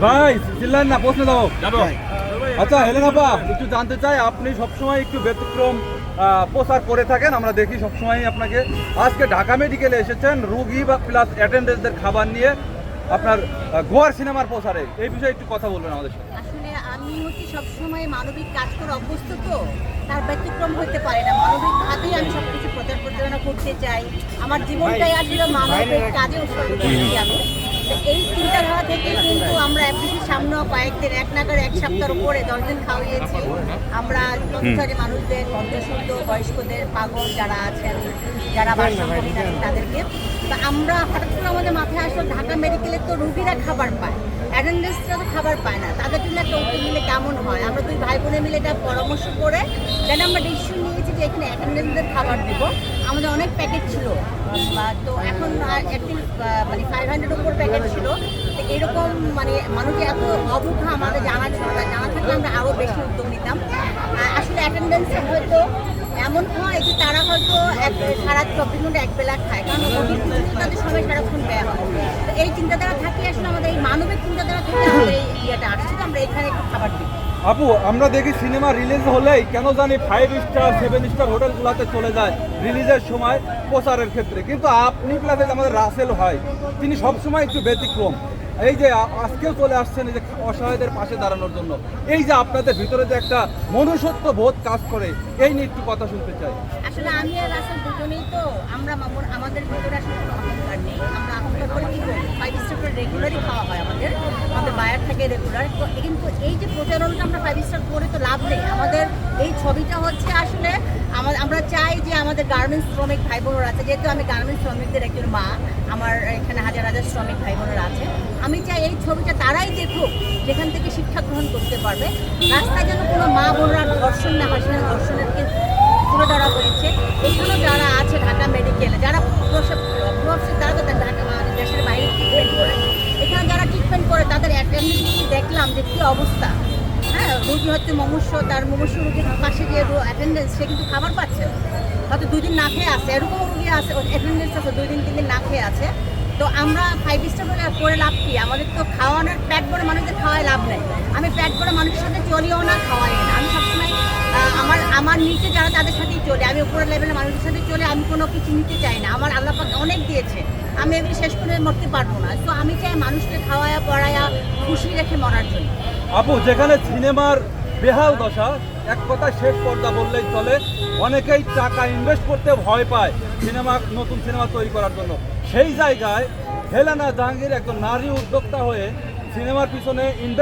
ভাই চিল্লান না, প্রশ্ন দাও। আচ্ছা হেলেন আপা, একটু জানতে চাই, আপনি সবসময় একটু ব্যতিক্রম প্রচার করে থাকেন, আমরা দেখি সবসময় আপনাকে। আজকে ঢাকা মেডিকেলে এসেছেন রুগী বা প্লাস অ্যাটেন্ডেন্সদের খাবার নিয়ে আপনার গোয়ার সিনেমার প্রচারে, এই বিষয়ে একটু কথা বলবেন আমাদের সাথে। আসলে আমি হচ্ছে সবসময় মানবিক কাজ করে অভ্যস্ত, তো তার ব্যতিক্রম হতে পারে না। মানবিকভাবেই আমি সবকিছু প্রচার প্রচারণা করতে চাই। আমার জীবনটাই আসলে মানবিক কাজে উৎসর্গ করছি আমি। তো এই চিন্তাধারা থেকে কিন্তু আমরা এফডিসির সামনেও কয়েকদিন, এক নাগার এক সপ্তাহের উপরে 10 দিন খাওয়াইয়েছি। আমরা পথচারী মানুষদের, বন্ধুসুদ্ধ বয়স্কদের, পাগল যারা আছেন, যারা বাসনহীন আছেন তাদেরকে। তো আমরা হঠাৎ করে আমাদের মাথায় আসলো ঢাকা মেডিকেলে তো রুগীরা খাবার পায়, অ্যাটেন্ডেন্সরা তো খাবার পায় না, তাদের জন্য একটা উদ্যোগ নিলে কেমন হয়। আমরা দুই ভাই বোনে মিলে এটা পরামর্শ করে দেন আমরা ডিসিশন নিয়েছি যে এখানে অ্যাটেন্ডেন্সদের খাবার দিব। আমাদের অনেক প্যাকেট ছিল, তো এখন মানে 500 উপর প্যাকেট ছিল। তো এরকম মানে মানুষের এত অবুখা আমাদের জানা ছিল না, জানা থাকলে আমরা আরও বেশি উদ্যোগ নিতাম। আসলে অ্যাটেন্ডেন্সে হয়তো এমন হয় যে তারা হয়তো সারা 24 ঘন্টা এক বেলা খায়, কারণ ওদের তাদের সময় সারাক্ষণ ব্যয় হয়। তো এই চিন্তাধারা থাকে আসলে আমাদের, এই মানবিক চিন্তাধারা থেকে আমাদের এই ইয়েটা আসছে, তো আমরা এখানে একটু খাবার দিই। আপু, আমরা দেখি সিনেমা রিলিজ হলেই কেন জানি 5 স্টার 7 স্টার হোটেলগুলোতে চলে যায় রিলিজের সময় প্রচারের ক্ষেত্রে, কিন্তু আপনি প্লাস আমাদের রাসেল হয়, তিনি সবসময় একটু ব্যতিক্রম। এই যে আজকেও চলে আসছেন এই যে অসহায়দের পাশে দাঁড়ানোর জন্য, এই যে আপনাদের ভিতরে যে একটা মনুষ্যত্ব বোধ কাজ করে, এই নিয়ে একটু কথা শুনতে চাই। আসলে আমি আর রাসেল দুজনেই তো, আমরা আমাদের ভিতরে আসলে কোনো অহংকার নেই। আমরা অহংকার করে কি করবো? 5 স্টার করে রেগুলারই খাওয়া হয়, আমাদের বায়ার থাকে রেগুলার। তো কিন্তু এই যে প্রচারণটা আমরা 5 স্টার করে তো লাভ নেই। আমাদের এই ছবিটা হচ্ছে আসলে আমরা চাই যে আমাদের গার্মেন্টস শ্রমিক ভাই বোনেরা আছে, যেহেতু আমি গার্মেন্টস শ্রমিকদের একজন মা, আমার এখানে হাজার হাজার শ্রমিক ভাই বোনেরা আছে। আমি চাই এই ছবিটা তারাই দেখুক যেখান থেকে শিক্ষা গ্রহণ করতে পারবে। রাস্তায় যেন কোনো মা বোনরা ধর্ষণ না হয়, সেখানে ধর্ষণেরকে তুলে ধরা হয়েছে। এখানেও যারা আছে ঢাকা মেডিকেলে, যারা প্রভাবশালী, তারা তো ঢাকা দেশের বাইরে ট্রিটমেন্ট করে, এখানে যারা ট্রিটমেন্ট করে তাদের অ্যাটেন্ডেন্স দেখলাম যে কী অবস্থা। হ্যাঁ, রুগী হচ্ছে মুমূর্ষ, তার মুমূর্ষ রুগীর পাশে যে অ্যাটেন্ডেন্স, সে কিন্তু খাবার পাচ্ছে না, হয়তো 2 দিন না খেয়ে আছে। এরকম রুগী আছে, অ্যাটেন্ডেন্স আছে 2 দিন 3 দিন না খেয়ে আছে। তো আমরা 5 স্টার করে লাভ কি? আমাদের তো খাওয়ানোর, পেট ভরে মানুষদের খাওয়ায় লাভ নেই। আমি পেট ভরে মানুষের সাথে চলিও না, খাওয়াই না। আমি সবসময় আমার নিচে যারা তাদের সাথেই চলে, আমি উপরের লেভেলের মানুষের সাথে চলে, আমি কোনো কিছু নিতে চাই না। আমার আল্লাহ পাক অনেক দিয়েছে, আমি এগুলি শেষ করে মরতে পারবো না। তো আমি চাই মানুষকে খাওয়ায়া পড়ায়া খুশি রেখে মরার জন্য। আপু, যেখানে সিনেমার বেহাল দশা, এক কথা শেষ পর্দা বললেই চলে, অনেকেই টাকা ইনভেস্ট করতে ভয় পায় নতুন সিনেমা তৈরি করার জন্য, সেই জায়গায় হেলেনা জাহাঙ্গীর একজন নারী উদ্যোক্তা হয়ে সিনেমার পিছনে